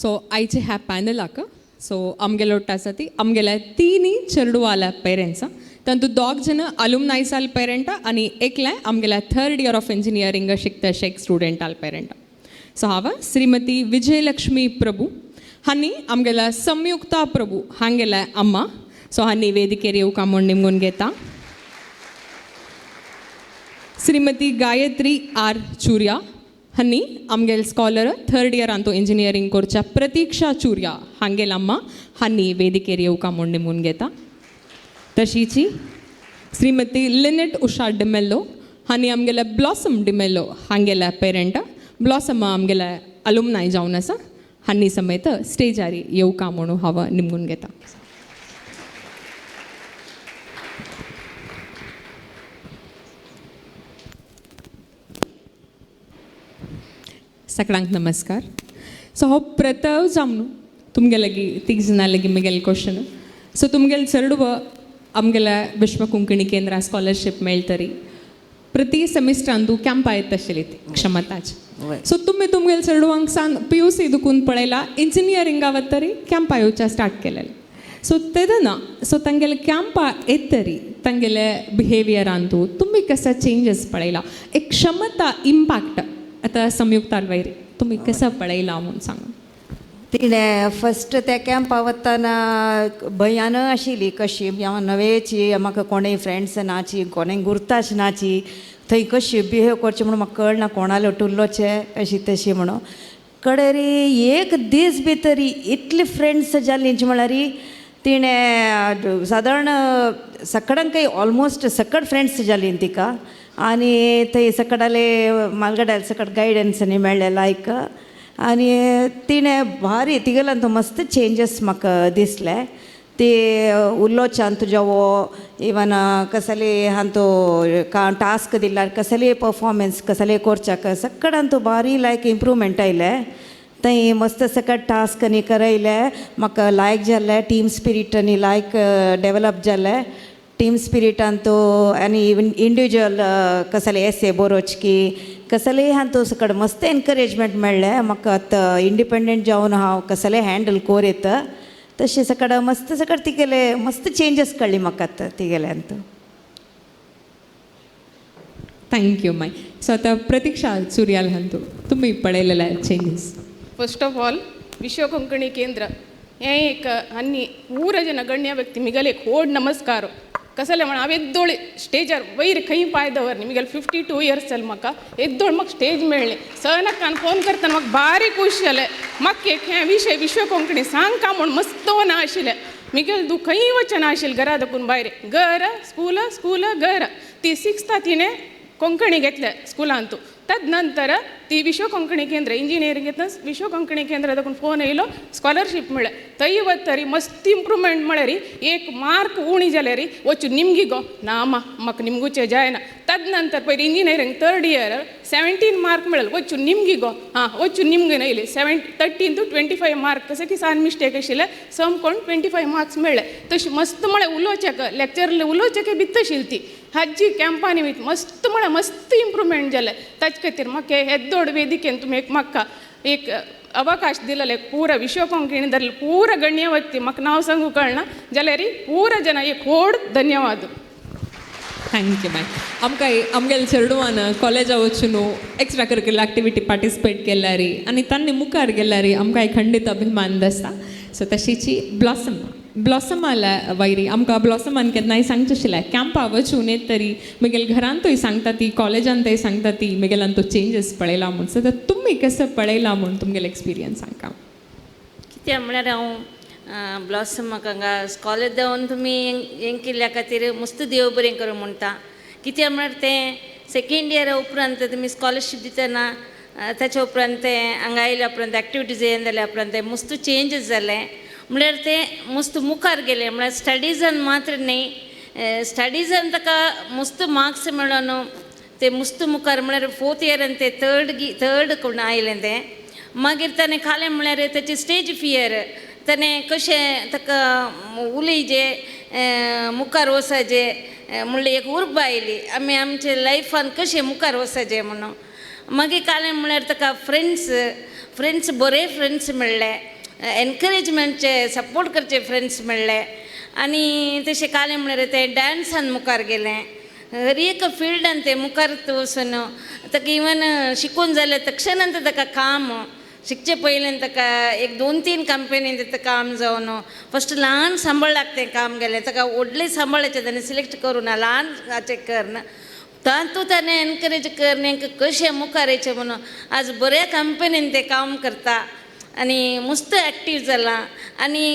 So आयचे ह्या पॅनलाक so आमगेलो आसा ती आमगेल्या तिनी चेडवाल्या पेरेंट्सां तातूंत दोग जन अलुमनाय जाल पेरंटा आनी एकलें आमगेल्या 3rd इयर ऑफ इंजिनियरींग शिकता एक स्टुडंटाल पेरंटा. सो हांव श्रीमती विजयलक्ष्मी प्रभू हांणी आमगेल्या संयुक्ता प्रभू हांगेल्या अम्मा सो हांणी वेदिकेर येवका म्हूण निमगून घेता. श्रीमती गायत्री आर चुर्या हांणी आमगेल स्कॉलर 3rd इयरांतू इंजिनियरींग करच्या प्रतीक्षा चुर्या हांगेल अम्मा हांणी वेदिकेर येवका म्हूण निमगून घेता. तशीची श्रीमती लिनेट उषा डिमेल्लो हांणी आमगेल्या ब्लॉसम डिमेल्लो हांगेल्या पेरंटा ब्लॉसम आमगेल्या अलुमनाय जावन आसा हांणी समेत स्टेजार येवका म्हणून हांव निमगून घेता. सगळ्यांक नमस्कार. सो हांव प्रथव जावन तुमगे लागीं तीग जाणां लागीं म्हगेलें क्वेश्चन. सो तुमगेलें चेडूं आमगेल्या विश्व कोंकणी केंद्रा स्कॉलरशीप मेळटरी प्रति सेमिस्टरान तूं कॅम्पा येत आशिल्ली ती क्षमताची. सो तुमी तुमगेल्या चेडवांक सान PUC दुखून पळयला इंजिनियरिंगा वतरी कॅम्पा येवच्या स्टार्ट केलेले. सो तेदना सो तांगेले कॅम्पा येतरी तांगेले बिहेवियरान तूं तुमी कसो चेंजीस पळयला एक क्षमता इम्पॅक्ट आतां संयुक्तार वयर तुमी कसो पळयला म्हणून सांगा. तिणें फस्ट त्या कॅम्पा वतना भंयान आशिल्ली कशी हांव नवेची म्हाका कोणेय फ्रेंड्स नाची कोणेय गुर्ताच नाची थंय कशी बिहेव करचें म्हणून म्हाका कळना कोणाले टुल्लोचे अशी तशी म्हणून कडेरी एक दीस भितर इतली फ्रेंड्स जाल्लींची म्हळ्यार तिणें सादारण सकडांक ऑलमोस्ट सकड फ्रेंड्स जाल्लीं तिका आनी थंय सकडाले मालगड्याले सकड गायडन्स न्ही मेळ्ळे लायक आनी तिणें भारी तिगेल्यान तो मस्त चेंजीस म्हाका दिसले. ती उल्लोच्यान तुज्या वो इवन कसले हांव तो टास्क दिल्यार कसले परफॉर्मन्स कसले करच्याक सकडान तो भारी लायक इम्प्रूवमेंट आयले. थंय मस्त सकट टास्क न्ही करयले म्हाका लायक जाल्ले टीम स्पिरीट न्ही लायक डेवलप जाल्ले. टीम स्पिरिटान तो आनी इवन इंडिविज्युअल कसले एसे बरोवचकी कसलेय हांव तो सकड मस्त एनकरेजमेंट मेळ्ळें म्हाका आतां इंडिपेंडंट जावन हांव कसलेय हँडल कोरयत तशें सकड मस्त सकड तिगेले मस्त चेंजीस कळ्ळी म्हाका आतां तिगेल्यान तो. थँक्यू माय. सो आतां प्रतीक्षा चुर्याल हां तुमी पळयलेले चेंजीस. ಫಸ್ಟ್ ಆಫ್ ಆಲ್ ವಿಶ್ವ ಕೊಂಕಣಿ ಕೇಂದ್ರ ಏಕ ಅನ್ನಿ ಊರ ಜನ ಗಣ್ಯ ವ್ಯಕ್ತಿ ಮಿಗಲೆ ಕೋಡ್ ನಮಸ್ಕಾರ ಕಸಲೆ ಮಣ ಅವೆದ್ದೋಳಿ ಸ್ಟೇಜರ್ ವೈರ್ ಕೈ ಪಾಯ್ದವ್ರು ನಿಮಗೆಲ್ಲ 52 ಇಯರ್ಸ್ ಅಲ್ಲಿ ಮಕ್ಕ ಎದ್ದೋಳು ಮಕ್ಕ ಸ್ಟೇಜ್ ಮೇಳೆ ಸನಕ್ ನಾನು ಫೋನ್ करताना मग भारी खुशी आले मग एक विषय विश्व कोंकणी सांग का म्हणून मस्त ना आशिले मिगेल दु खंय वचना आशिल घरा दाखून भायर घर स्कूल घर ती 6th तिने कोंकणी घेतले स्कुलांतू तदनंतर ती विश्व कोंकणी केंद्र इंजिनियरिंग येता विश्व कोंकणी केंद्र दाखून फोन येयलो स्कॉलरशीप मेळ्ळे थंय वतरी मस्त इम्प्रूवमेंट म्हळ्यार एक मार्क उणी जाल्यार वचून निमगी गो ना म्हाका निमगूचे जायना. तदनंतर पयली इंजिनियरिंग 3rd इयर 17 मार्क मेळ्ळे वचून निमगी गो हां वचून निमगे येयले 13 to 25 मार्क कशें की सान मिस्टेक आशिल्ले सम कोण 25 मार्क्स मेळ्ळे. तशी मस्त म्हळ्यार उलोवचेक लेक्चर उलोवचेक भित्त आशिल्ली ती हाजी कॅम्पा निमित्त मस्त म्हळ्यार मस्त इम्प्रूवमेंट जालें. ताचे खातीर म्हाका येद्दोड वेदिकेन तुमी एक म्हाका एक अवकाश दिलेले पूरा विश्व कोंकणी धरले पूरा गण्य व्यक्ती म्हाका नांव सांगू कळना जाल्यार पूरा जन एक व्हड धन्यवाद. थँक्यू माय. आमकां आमगेल्या चेडवान कॉलेजा वचून एक्स्ट्रा करिक्युलर एक्टिविटी पार्टिसिपेट केल्यार आनी तांणी मुखार गेल्यार आमकां एक खंडीत अभिमान दिसता. सो तशीची ब्लॉसमाला वयरी आमकां ब्लॉसमान केन्नाय सांगचें आशिल्लें कॅम्पा वचून येत तरी म्हगेल घरांतूय सांगता ती कॉलेजांतय सांगता ती म्हगेल्यान तो चेंजीस पळयला म्हूण. सो तुमी कसो पळयला म्हूण तुमगेलो एक्सपिरियन्स सांगा. कित्याक म्हळ्यार हांव ब्लॉसमाक हांगा स्कॉलर देंवन तुमी हें केल्ल्या खातीर मस्त देव बरें करूं म्हणटा. कित्याक म्हळ्यार तें 2nd इयरा उपरांत तुमी स्कॉलरशीप दितना ताच्या उपरांत तें हांगा आयल्या उपरांत एक्टिविटीज येन जाल्या उपरांत तें मस्त चेंजीस जाले म्हळ्यार तें मस्त मुखार गेलें. म्हळ्यार स्टडीजान मात्र न्ही स्टडीजान ताका मस्त मार्क्स मेळोन ते मस्त मुखार म्हळ्यार 4th इयरान ते 3rd कोण आयलें तें मागीर ताणें खालें म्हळ्यार ताचें स्टेज फियर ताणें कशें ताका उलयचें मुखार वचचें म्हणलें एक उर्बा आयली आमी आमचे लायफान कशें मुखार वचचें म्हणून मागीर कालें म्हळ्यार ताका फ्रेंड्स बरे फ्रेंड्स मेळ्ळे, एनकरेजमेंटचे सपोर्ट करचे फ्रेंड्स मेळ्ळे आनी तशें कालें म्हळ्यार तें डॅन्सान मुखार गेलें. हर एक फिल्डान ते मुखार वचून ताका इवन शिकून जालें तक्षणांत ताका काम शिकचे पयलें ताका 1-2-3 कंपनीन ताका काम जावन फस्ट ल्हान सांबाळाक तें काम गेलें. ताका व्हडले सांबाळाचें ताणें सिलेक्ट करून ल्हान हाचें करना तातूंत ताणें एनकरेज करन हांकां कशें मुखार येचें म्हणून आज बऱ्या कंपनीन तें काम करता आनी मस्त एक्टीव जाला आनी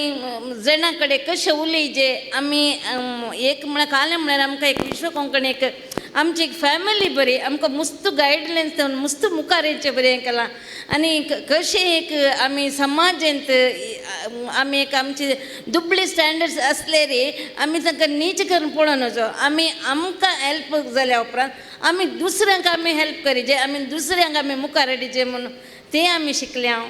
जाणा कडेन कशें उलयचें आमी एक म्हळ्यार कालें म्हळ्यार आमकां एक विश्व कोंकणी एक आमची एक फॅमिली बरी आमकां मस्त गायडलायन्स दिवन मस्त मुखार येचें बरें केलां आनी कशें एक आमी समाजांत आमी एक आमची दुबळे स्टँडर्ड्स आसले रे आमी तांकां नीच करून पळोवन वचो आमी आमकां हेल्प जाल्या उपरांत आमी दुसऱ्यांक आमी हेल्प करीचे आमी दुसऱ्यांक आमी मुखार हाडीचे म्हणून तें आमी शिकले हांव.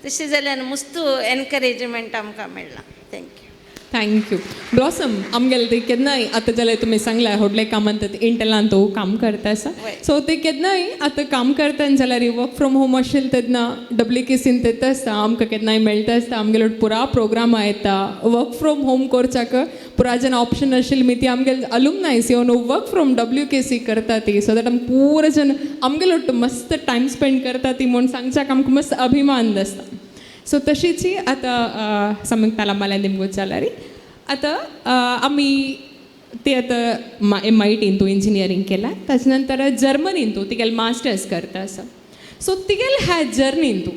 तशें जाल्यार मस्त एनकरेजमेंट आमकां मेळ्ळां. थँक्यू. थँक्यू. ब्लॉसम आमगेले ते केन्नाय आतां जाल्यार तुमी सांगला व्हडले कामांत इंटेलान तो काम करता आसा सो ते केन्नाय आतां काम करता जाल्यार वर्क फ्रॉम होम आशिल्लें तेन्ना WKCन तेता आसता आमकां केन्नाय मेळटा आसता आमगेलो पुरा प्रोग्रामा येता वर्क फ्रॉम होम करच्याक पुरा जेन्ना ऑप्शन आशिल्ली मी ती आमगेले अलुमनायस येवन वर्क फ्रॉम WKC करता ती सो दॅट आमी पुरा जन आमगेलो मस्त टायम स्पेंड करता ती म्हूण सांगच्याक आमकां मस्त अभिमान आसता. सो तशीच आतां संयुक्ताला मला निमगूत जाल्यार आतां आमी ते आतां MITन तूं इंजिनियरींग केलां ताचे नंतर जर्मनीन तूं तिगेले मास्टर्स करता आसा सो तिगेले ह्या जर्नीन तूं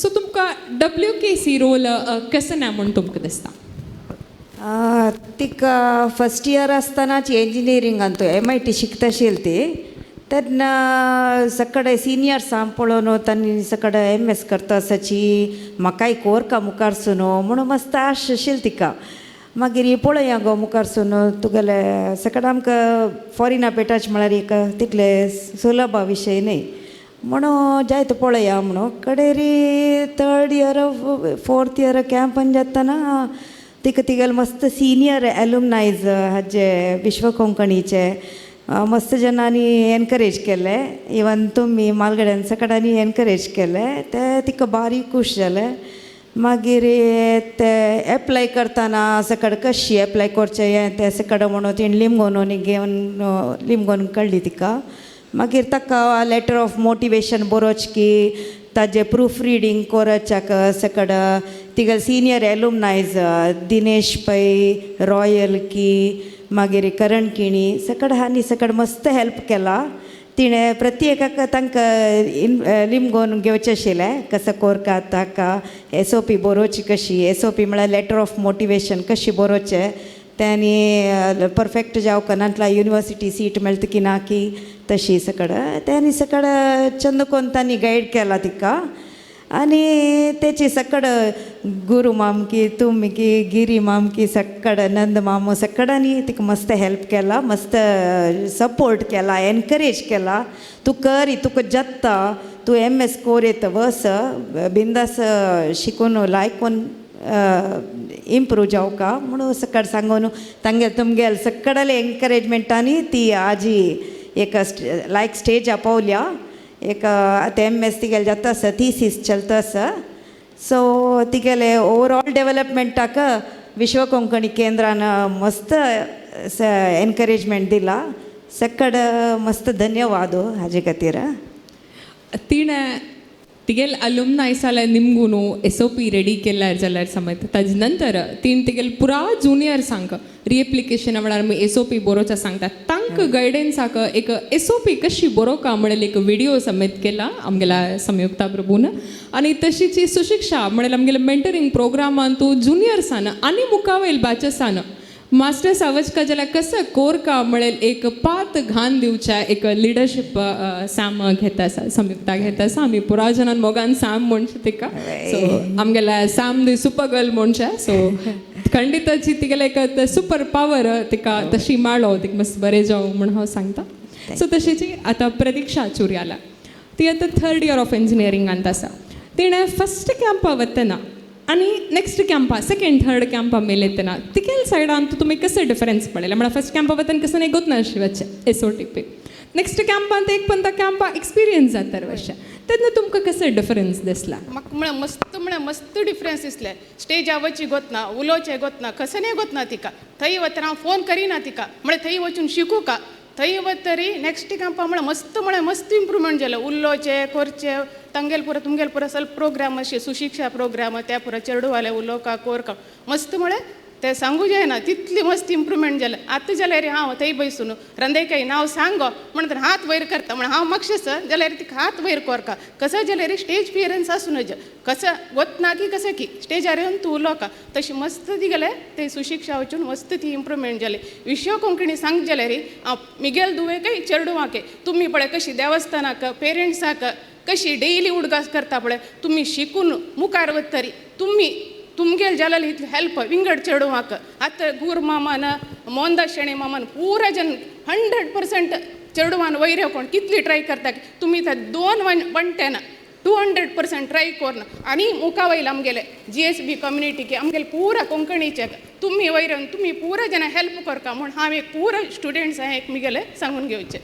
सो तुमकां WKC रोल कसो ना म्हूण तुमकां दिसता. तिका फस्ट इयर आसतनाची इंजिनियरिंगान तूं MIT शिकता आशिल्ली ती तेन्ना सकडे सिनियर्सां पळोवन तांणी सकडे MS करता आसाची म्हाकाय कोरका मुखारसून म्हणून मस्त आश आशिल्ली तिका. मागीर ही पळोवया गो मुखारसून तुगेले सकडे आमकां फॉरिना पेटाच म्हळ्यार एक तितले सुलभा विशय न्ही म्हणून जायत पळोवया म्हणून कडेरी 3rd इयर 4th इयर कॅम्पान जेतना तिका तिगेले मस्त सिनियर एलुमनायज हाजे विश्व कोंकणीचे मस्त जनांनी एनकरेज केले इवन तुमी मालगड्यान सकाळांनी एनकरेज केले ते तिका बारी खूश जाले. मागीर ते एप्लाय करतना सकाळ कशी एप्लाय करचें हें तें सकाळ म्हणून तिणें लिमगोनोनी घेवन लिमगोन काडली तिका. मागीर ताका लेटर ऑफ मोटिवेशन बरोवच की ताजे प्रूफ रिडींग कोरच्याक सकाळ तिगेले सिनियर एलुमनायज दिनेश पै रॉयल की मागीर करण किणी सकाळ हांणी सकाळ मस्त हेल्प केला. तिणें प्रत्येकाक तांकां लिमगोन घेवचें आशिल्लें कसो कोरता ताका SOP बरोवची कशी SOP म्हळ्यार लेटर ऑफ मोटिवेशन कशी बरोवचें त्यांनी परफेक्ट जावं नातला युनिवर्सिटी सीट मेळटा की ना की तशी सकाळ त्यांनी सकाळ चंद कोन तांणी गायड केला तिका आनी तेची सकाळ गुरू माम की तुमी की गिरी माम की सकाळ नंद मामू सकाळांनी तिका मस्त हेल्प केला मस्त सपोर्ट केला एनकरेज केला तूं कर तुका जत्ता तूं MS कोर येता वस बिंदास शिकून लायकून इम्प्रूव जावका म्हणून सकाळ सांगून तांगे तुमगेल सकाळले एनकरेजमेंटांनी ती आजी एक लायक स्टेजा पावल्या एक आतां MS तिगेले जाता आसा थिसीस चलता आसा सो तिगेले ओवरऑल डेवलपमेंटाक विश्व कोंकणी केंद्रान मस्त एनकरेजमेंट दिला सकाळ मस्त धन्यवाद हाजे खातीर. तिणें तिगेल अलुमनायस जाल्यार निमगून SOP रेडी केल्यार जाल्यार समज ताजे नंतर तीन तिगेल पुरा जुनियर्सांक रिएप्लिकेशन म्हळ्यार आमी SOP बरोवचा सांगतात तांकां गायडन्साक एक SOP कशी बरोवका म्हणल्यार एक व्हिडिओ समेत केला आमगेला संयुक्ता प्रभून आनी तशीच सुशिक्षा म्हणल्यार आमगेल्या मेंटरिंग प्रोग्रामान तूं जुनियर्सान आनी मुखावेल बॅचेसान मास्टर्स आवचका जाल्यार कसं कोरका म्हळ्यार एक पात घाण दिवच्या एक लिडरशीप सॅम घेता आसा संयुक्ता घेता आसा आमी पुरा जनान मोगान सॅम म्हणचे तिका सो आमगेल्या सॅम दी सुपर गर्ल म्हणचे सो खंडिताची तिगेले एक सुपर पावर तिका तशी माळो तिका मस्त बरें जावं म्हण हांव सांगता. सो तशीची आतां प्रतीक्षा चुर्याला ती आतां 3rd इयर ऑफ इंजिनियरिंगांत आसा. तिणें फस्ट कॅम्पा वतना आनी next Campa 2nd 3rd Campa मेले तेन्ना तिगेल सायडान तुमी कसो डिफरन्स पळयला म्हळ्यार फस्ट कॅम्पा वतना कसो एक गोत नाशिल्ले SOTP नेक्स्ट कॅम्पांत एक पण त्या कॅम्पा एक्सपिरियन्स जाता वर्षा तेन्ना तुमकां कसो डिफरन्स दिसला म्हाका मस्त डिफरन्स दिसले स्टेजा वची गोतना उलोवचें गोतना कसने गोतना तिका थंय वतना हांव फोन करिना तिका म्हळ्यार थंय वचून शिकू का थंय वतरी नेक्स्ट कॅम्पा म्हळ्यार मस्त इम्प्रुवमेंट जालें उलोवचें करचें तुमगेल पुरो ಸ್ವಲ್ಪ प्रोग्राम अशे सुशिक्षा प्रोग्राम त्या पुरो चेडूवाले उलोवका कोरका मस्त म्हळ्यार ते सांगू जायना तितली मस्त इम्प्रुवमेंट जालें आतां जाल्यार हांव थंय बसून रंदेकाई नांव सांगो म्हणून हात वयर करता म्हण हांव म्हाकशें जाल्यार तिका हात वयर कोरका कसो जाल्यार स्टेज पियरन्स आसूनच कसं वतना की कसं की स्टेजार येवन तूं उलोवका तशी मस्त ती गेले ते सुशिक्षा वचून मस्त ती इम्प्रुवमेंट जाली विश्व कोंकणी सांग जाल्यार हांव मिगेल दुवेकय चेडूवाके तुमी पळय कशी देवस्थानाक पेरंट्साक कशी डेली उडगास करता पळय तुमी शिकून मुखार वतरी तुमगेल जाल्यार इतली हेल्प विंगड चेडूवाक आतां गूर मामान मोहनदास शेणे मामान पुरा जन 100% चेडूवान वयर कोण कितली ट्राय करता तुमी त्या 2 वंट्यान 200% ट्राय कोरना आनी मुखा वयल आमगेले GSB कम्युनिटीके आमगेले पुरा कोंकणीचे तुमी वयरन तुमी पुरा जन हेल्प करता म्हूण हांव एक पुरा स्टुडंट्स हांवें एक मिगेले सांगून घेवचे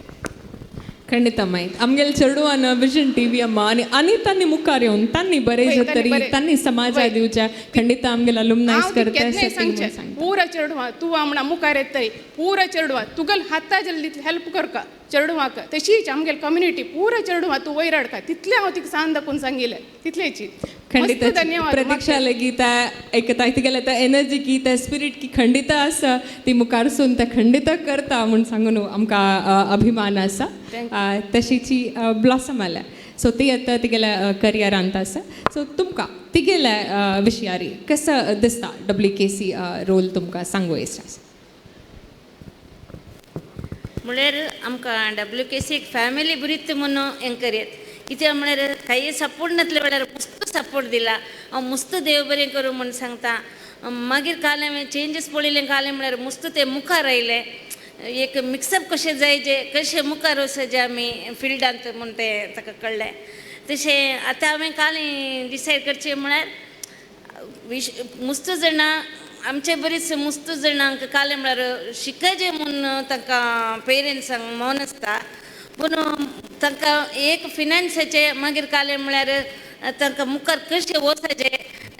ಖಂಡಿತ ಮೈ ಆಮ್ಗೆಲ್ ಚೆಡುವನ ವಿಷನ್ ಟಿವಿ ಅಮ್ಮ आणि तांनी मुखार येवन तांनी बरें तरी तांनी समाजा दिवच्या खंडित आमगेल अलुमनायज करता पूरा चेडूवा तूं आमणा मुखार येतरी पूरा चेडूवा तुगेल हाता जल्ली हेल्प करका चेडूवाक तशीच आमगेल कम्युनिटी पूरा चेडूवा तूं वयर हाडका तितलें हांव तिका सांग दाखोवन सांगिल्लें तितलेची खंडित धन्यवाद प्रतीक्षा लेगी त्या ऐकता गेल्या त्या एनर्जी की त्या स्पिरिट की खंडित आसा ती मुखारसून त्या खंडित करता म्हूण सांगून आमकां अभिमान आसा तशीची ब्लॉसम आल्या सो ती आतां तिगेल्या करियरांत आसा सो तुमकां तिगेल्या विशयारी कसं दिसता WKC रोल तुमकां सांगू येता म्हळ्यार आमकां WKC एक फॅमिली बरीत म्हणून हें करीत कित्याक म्हळ्यार काही सपोर्ट नासले वेळार मस्त सपोर्ट दिला हांव मस्त देव बरें करूं म्हूण सांगता मागीर कालें चेंजीस पळयलें कालें म्हळ्यार मस्त ते मुखार आयले एक मिक्सअप कशें जायचे कशें मुखार वचचे आमी फिल्डांत म्हूण तें ताका कळ्ळें तशें आतां हांवें काल डिसायड करचें म्हळ्यार मुस्त जाणां आमचे बरीच मुस्त जाणांक कालें म्हळ्यार शिकचे म्हूण तांकां पेरंट्सांक मन आसता पूण तांकां एक फिनान्साचे मागीर कालें म्हळ्यार तांकां मुखार कशें वचचे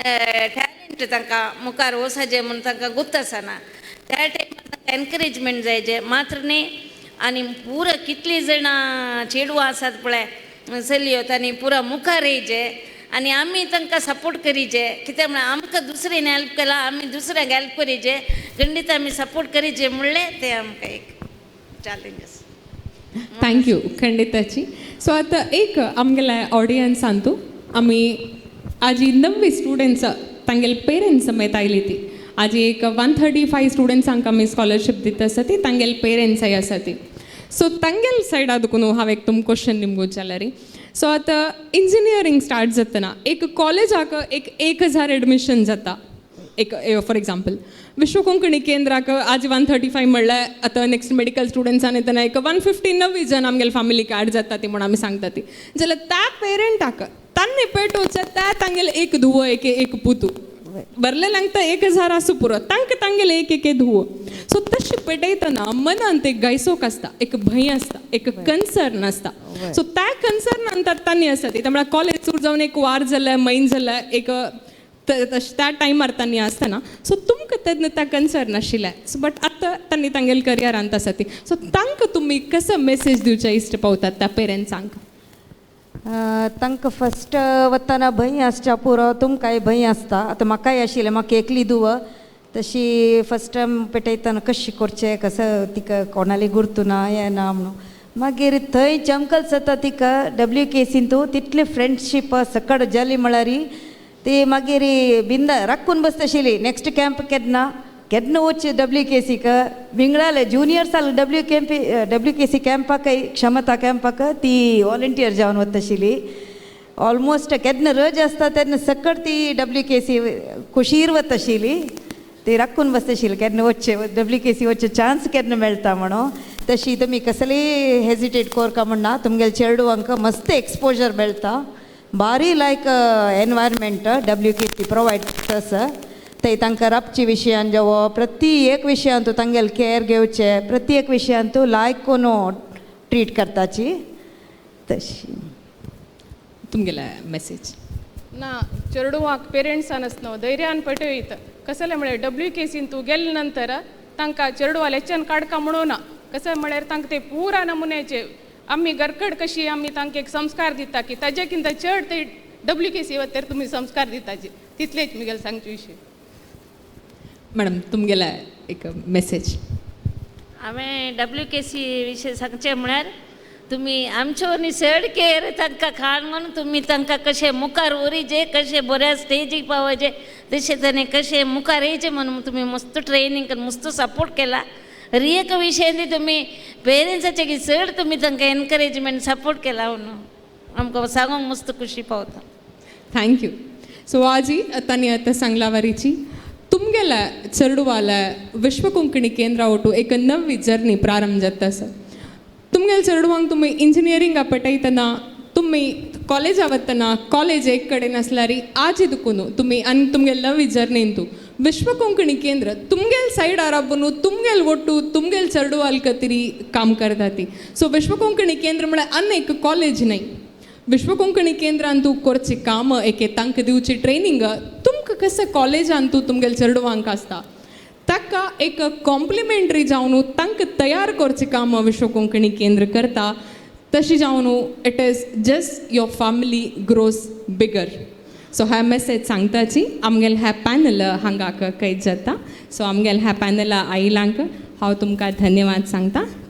टॅलंट तांकां मुखार वचचे म्हूण तांकां गुर्त आसना त्या टायमार तांकां एनकरेजमेंट जायचे मात्र न्ही आनी पुरो कितलीं जाणां चेडवां आसात पळय चलयो तांणी पुरो मुखार येयचे आनी आमी तांकां सपोर्ट करीचे कित्याक म्हळ्यार आमकां दुसऱ्यान हेल्प केला आमी दुसऱ्यांक हेल्प करीचे खंडीत आमी सपोर्ट करीचे म्हणलें तें आमकां एक चॅलेंज आसा थँक्यू खंडिताची सो आतां एक आमगेल्या ऑडियन्सान तूं आमी आजी 90 स्टुडंट्स तांगेले पेरंट्स समेत आयली ती आजी एक 135 स्टुडंट्सांक आमी स्कॉलरशीप दिता आसा ती तांगेले पेरंट्साय आसा ती सो तांगेल सायडा देखून हांव एक तुमकां क्वेश्चन दिवंक जाल्यार सो आतां इंजिनियरींग स्टार्ट जातना एक कॉलेजाक एक 1000 एडमिशन जाता एक फॉर एग्जाम्पल विश्व कोंकणी केंद्राक आज 135 म्हणल्यार आतां नेक्स्ट मेडिकल स्टुडंट्सान येतना एक 159 जण आमगेले फॅमिली कार्ड जाता ती म्हण आमी सांगता ती जाल्यार त्या पेरंटाक तांणी पेटोवचे त्या तांगेले एक धुवो एक पुतू बरलेल्यांक तर 1000 आसूं पुरो तांगेले एक धुवो सो तशें पेटयतना मनांत एक गैसोक आसता एक भंय आसता एक कन्सर्न आसता सो त्या कन्सर्नान तांणी आसा ती म्हळ्यार कॉलेज सुरू जावन एक वार जाल्यार म्हयनो जाल्यार एक त्या टायमार तांणी आसतना सो तुमकां तेन्ना त्या कन्सर्न आशिल्ले सो बट आतां तांणी तांगेले करियरांत आसा ती सो तांकां तुमी कसो मेसेज दिवचे इश्ट पावतात त्या पेरंट्सांक तांकां फस्ट वतना भंय आसच्या पुरो तुमकांय भंय आसता आतां म्हाकाय आशिल्लें म्हाका एकली धुव तशी फस्ट टायम पेटयतना कशें करचें कसं तिका कोणाली गुर्तू ना हें ना म्हणून मागीर थंय जंगल जाता तिका WKCन तूं तितली फ्रेंडशीप सकड जाली म्हळ्यार ती मागीर बिंदा राखून बसता आशिल्ली नेक्स्ट कॅम्प केन्ना वच WKCक विंगडाले जुनियर्साल WKC कॅम्पाक क्षमता कॅम्पाक ती वॉलंटियर जावन वता आशिल्ली ऑलमोस्ट केन्ना रज आसता तेन्ना सकट ती WKC खुशीर वता आशिल्ली ती राखून बसता आशिल्ली केन्ना वचचे WKC वचचे चान्स केन्ना मेळटा म्हणून तशी तुमी कसलीय हेजिटेट करका म्हणना तुमगेले चेडवांक मस्त एक्सपोजर मेळटा भारी लायक एनवायरमेंट WKC प्रोवायड करता ते तांकां राबची विशयान जावो प्रत्येक विशयान तूं तांगेले केअर घेवचे प्रत्येक विशयान तूं लायक कोनू ट्रीट करताची तशी तुमगेला मेसेज ना चेडवाक पेरेंट्सान न्हू धैर्यान पटयत कसले म्हळ्यार WKCन तूं गेले नंतर तांकां चेडवा लेच्यान काडका म्हणून ना कसं म्हळ्यार तांकां ते पुरा नमुन्याचे आमी घरकड कशी आमी तांकां एक संस्कार दिता की ताजे किंत चड ते WKC वतर तुमी संस्कार दिताचे तितलेच मुगेल सांगचे विशय मॅडम तुमगेला एक मेसेज हांवें WKC विशय सांगचें म्हळ्यार तुमी आमचे वरनी चड केअर तांकां खाण म्हणून तुमी तांकां कशें मुखार व्हरीचे कशें बऱ्या स्टेजीक पावचे तशें ताणें कशें मुखार येयचें म्हणून तुमी मस्त ट्रेनींग करून मस्त सपोर्ट केला हर एक विशयान तुमी पेरंट्साचे की चड तुमी तांकां एनकरेजमेंट सपोर्ट केला म्हणून आमकां सांगूंक मस्त खुशी पावता थँक्यू सो आजी तांणी आतां सांगला वरीची तुमगेला चेडवाला विश्व कोंकणी केंद्रा ಒಟ್ಟು एक नवी जर्नी प्रारंभ जाता सर तुमगेल चेडवांक तुमी इंजिनियरिंगा पटयतना तुमी कॉलेजा वतना कॉलेज एक कडेन आसल्यार आज दुखून तुमी आनी तुमगेल नवी जर्नीन तूं विश्व कोंकणी केंद्र तुमगेल सायडार राबून तुमगेल ಒಟ್ಟು तुमगेल चेडवाल खातीर काम करता ती सो विश्व कोंकणी केंद्र म्हळ्यार आनी एक कॉलेज न्हय विश्व कोंकणी केंद्रान तूं करची कामां एक तांकां दिवची ट्रेनींग तुमकां कशें कॉलेजान तूं तुमगेल चेडवांक आसता ताका एक कॉम्प्लिमेंटरी जावन तांकां तयार करची कामां विश्व कोंकणी केंद्र करता तशी जावन it is just your family grows bigger so ह्या मेसेज सांगताची आमगेल ह्या पॅनल हांगा कैद जाता सो आमगेल ह्या पॅनला आयलांक हांव तुमकां धन्यवाद सांगता